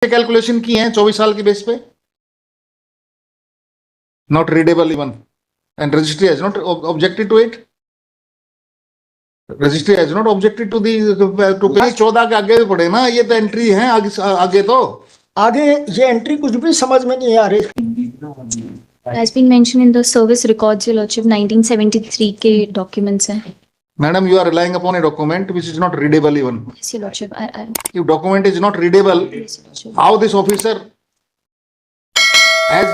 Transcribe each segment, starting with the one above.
Calculation की है 24 साल के बेस पे, not readable even, and registry has not objected to it, registry has not objected to the to page 14 के आगे पड़े ना, ये तो एंट्री है आगे तो आगे ये एंट्री कुछ भी समझ में नहीं आ रही। Has been mentioned in the service records, Your Lordship, 1973 के documents हैं. Madam you are relying upon a document which is not readable even. Yes, Your Lordship. If document is not readable, Yes, Your Lordship. how this officer has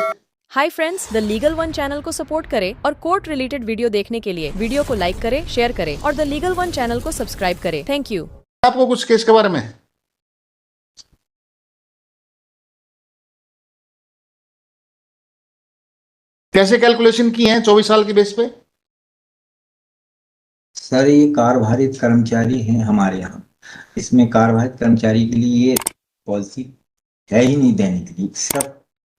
hi friends, the legal one channel को support करें और court related video देखने के लिए video को like करें, share करें और द लीगल वन चैनल को सब्सक्राइब करें। Thank you. आपको कुछ केस के बारे में कैसे कैलकुलेशन की है 24 साल के बेस पे? सर ये कार्यभारित कर्मचारी हैं हमारे यहाँ, इसमें कार्यभारित कर्मचारी के लिए ये पॉलिसी है ही नहीं देने के लिए, सिर्फ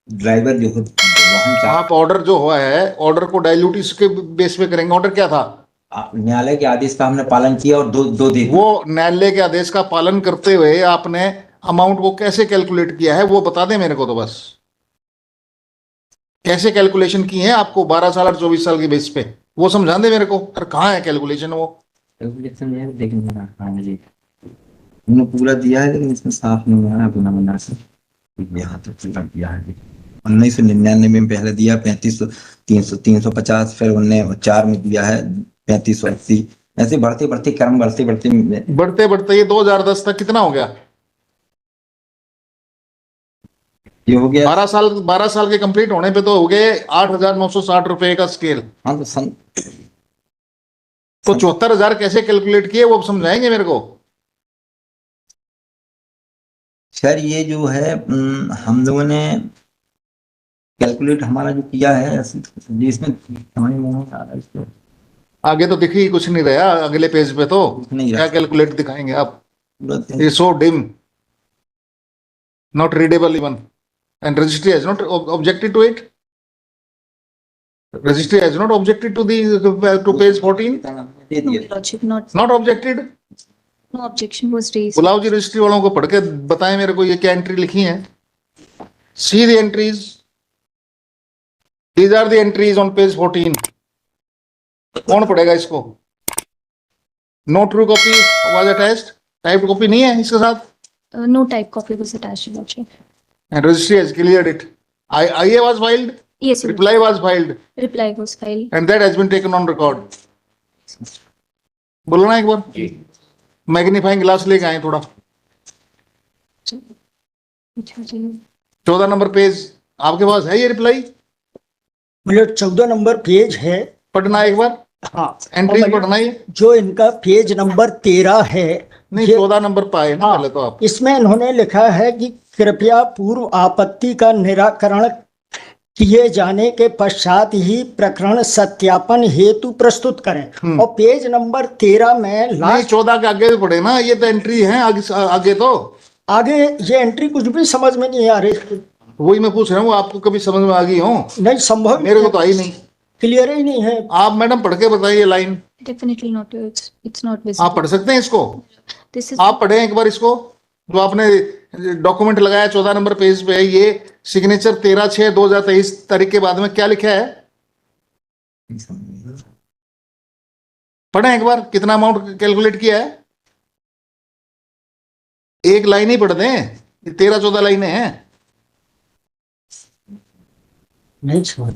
ड्राइवर जो वाहन आप ऑर्डर जो हुआ है, ऑर्डर को डाइल्यूट इसके बेस पे करेंगे। ऑर्डर क्या था? न्यायालय के आदेश का हमने पालन किया और दो दिन वो न्यायालय के आदेश का पालन करते हुए आपने अमाउंट को कैसे कैलकुलेट किया है वो बता दें मेरे को तो बस। कैसे कैलकुलेशन की है आपको 12 साल और 24 साल के बेस पे वो समझा दे मेरे को। और कहाँ है कैलकुलेशन? वो हमने पूरा दिया है लेकिन इसमें साफ नहीं आ रहा बिना बना से यहाँ तक पूरा दिया है। 1999 में पहले दिया 3500 350, फिर 1904 में दिया है 3580, ऐसे बढ़ते बढ़ते क्रम बढ़ते ये 2010 तक कितना हो गया? ये हो गया 12 साल के कंप्लीट होने पे तो हो गए 8,960 रुपए का स्केल। हाँ तो 74,000 कैसे कैलकुलेट किए वो समझाएंगे मेरे को। सर ये जो है हम लोगों ने कैलकुलेट हमारा जो किया है इसमें समझ में नहीं आ रहा। इसको आगे तो दिखी कुछ नहीं रहा, अगले पेज पे तो नहीं क्या कैलकुलेट दिखाएंगे आप? पूरा ये so dim, not readable even, and registry has not objected to it, registry has not objected to the to page 14, दे No, दिया। Your Lordship, not. Not objected. No objection was raised. बुलाओ जी registry वालों को, पढ़ के बताएं मेरे को ये क्या एंट्री लिखी है। See the entries, these are the entries on page 14। कौन पढ़ेगा इसको? No true copy was attached, typed copy नहीं है इसके साथ, No type copy was attached, Your Lordship. And registry has cleared it. IA was filed, Yes, Your reply was filed, Lordship. Reply was filed. and that has been taken on record. बोलो ना एक बार, magnifying glass लेके आए थोड़ा। 14 number page आपके पास है ये reply? मुझे 14 नंबर पेज है। पढ़ना एक बार, हाँ, एंट्री और पढ़ना ही जो इनका पेज नंबर 13 है, नहीं, ये- 14 नंबर पाए ना हाँ, पहले तो आप। इसमें इन्होंने लिखा है कि कृपया पूर्व आपत्ति का निराकरण किए जाने के पश्चात ही प्रकरण सत्यापन हेतु प्रस्तुत करें। और पेज नंबर 13 में नहीं, लास्ट 14 के आगे पड़े ना, ये तो एंट्री है आगे तो आगे ये एंट्री कुछ भी समझ में नहीं आ रही। वही मैं पूछ रहा हूँ, आपको कभी समझ में आ गई हो? नहीं, संभव मेरे को तो आई नहीं। क्लियर ही नहीं है। आप मैडम पढ़ के बताइए line. Definitely not. It's not visible. आप पढ़ सकते हैं इसको? This is आप पढ़े एक बार इसको, जो आपने डॉक्यूमेंट लगाया 14 नंबर पेज पे, ये सिग्नेचर 13/6/2023 तारीख के बाद में क्या लिखा है? पढ़े एक बार, कितना अमाउंट कैलकुलेट किया है? एक लाइन ही पढ़ते हैं, 13-14 लाइनें हैं। नहीं समझ।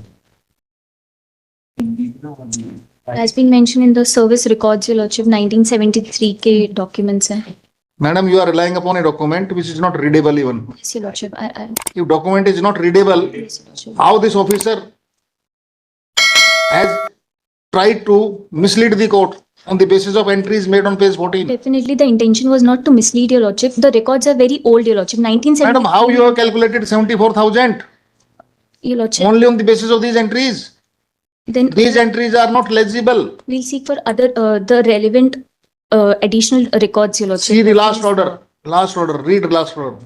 has been mentioned in the service records, Your Lordship, 1973 के documents हैं. Madam you are relying upon a document which is not readable even. Yes, Your Lordship. If document is not readable, Yes, Your Lordship. how this officer has tried to mislead the court on the basis of entries made on page 14? Definitely, the intention was not to mislead, Your Lordship. The records are very old, Your Lordship. 1973. Madam, how you have calculated 74,000 Your Lordship. only on the basis of these entries? Then These entries are not legible. we'll seek for other the relevant additional records, Your Lordship. See the last order. Last order. Read last order.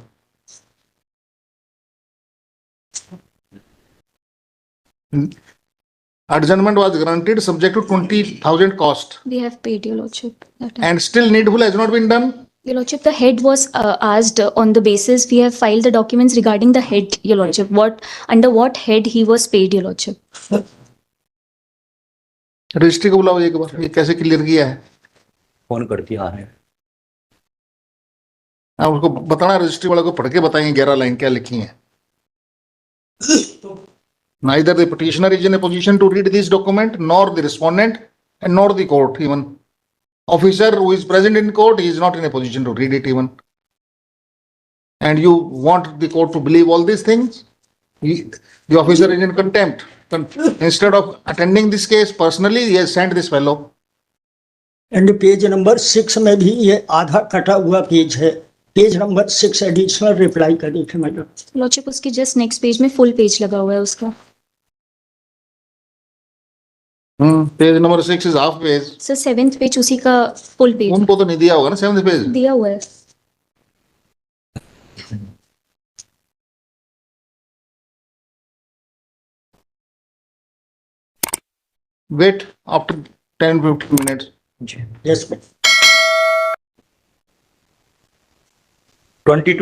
Adjournment was granted subject to 20,000 cost, We have paid, Your Lordship. That and still needful has not been done. Your Lordship, the head was asked on the basis we have filed the documents regarding the head, Your Lordship. Under what head he was paid, Your Lordship? Registry को बुलाओ एक बार, ये कैसे clear किया है? Phone करती आ रहे हैं। आप उसको बताना, रजिस्ट्री वाले को पढ़ के बताएंगे 11 लाइन क्या लिखी है. Neither the petitioner is in a position to read this document, nor the respondent, and nor the court even. Officer who is present in court, he is not in a position to read it even. And you want the court to believe all these things? The officer is in contempt. Instead of attending this case personally, he has sent this fellow. And page number 6 में भी ये आधा कटा हुआ page है. Page number 6 additional reply कर दी थी madam. Lordship, उसके जस्ट नेक्स्ट पेज में फुल पेज लगा हुआ है उसका. Page number 6 is half page. Sir 7th page उसी का फुल पेज उनको तो नहीं दिया होगा ना 7th पेज. दिया हुआ है. Wait after 10-15 minutes. यस 22